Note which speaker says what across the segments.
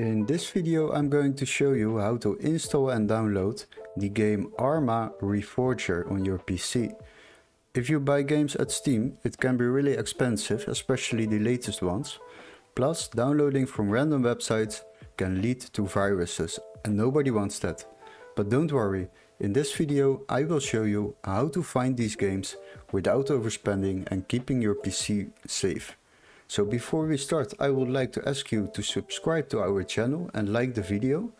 Speaker 1: In this video I'm going to show you how to install and download the game Arma Reforger on your PC. If you buy games at Steam, it can be really expensive, especially the latest ones. Plus, downloading from random websites can lead to viruses and nobody wants that. But don't worry, in this video I will show you how to find these games without overspending and keeping your PC safe. So before we start, I would like to ask you to subscribe to our channel and like the video.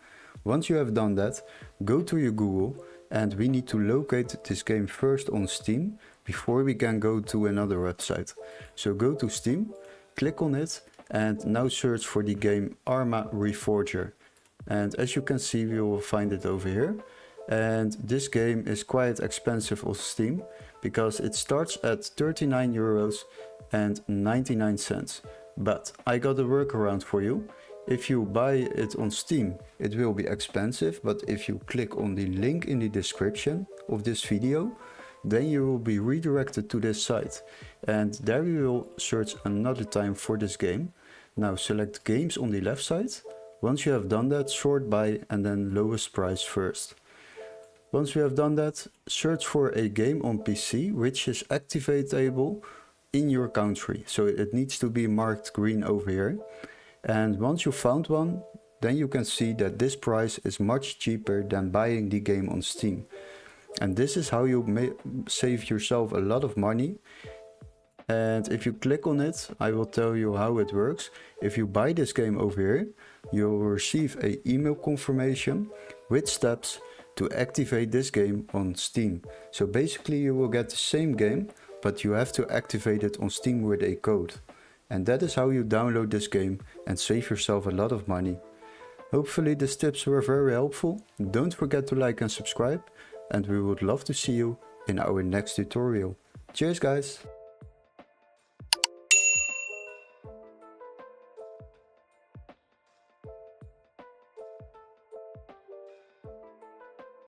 Speaker 1: Once you have done that, go to your Google and we need to locate this game first on Steam before we can go to another website. So go to Steam, click on it and now search for the game Arma Reforger. And as you can see, we will find it over here. And this game is quite expensive on Steam because it starts at 39 euros and 99 cents. But I got a workaround for you. If you buy it on Steam, it will be expensive, but if you click on the link in the description of this video, then you will be redirected to this site. And there you will search another time for this game. Now select games on the left side. Once you have done that, sort by and then lowest price first. Once you have done that, search for a game on PC which is activatable in your country. So it needs to be marked green over here. And once you found one, then you can see that this price is much cheaper than buying the game on Steam. And this is how you may save yourself a lot of money. And if you click on it, I will tell you how it works. If you buy this game over here, you will receive an email confirmation with steps to activate this game on Steam. So basically you will get the same game, but you have to activate it on Steam with a code. And that is how you download this game and save yourself a lot of money. Hopefully these tips were very helpful. Don't forget to like and subscribe, and we would love to see you in our next tutorial. Cheers guys!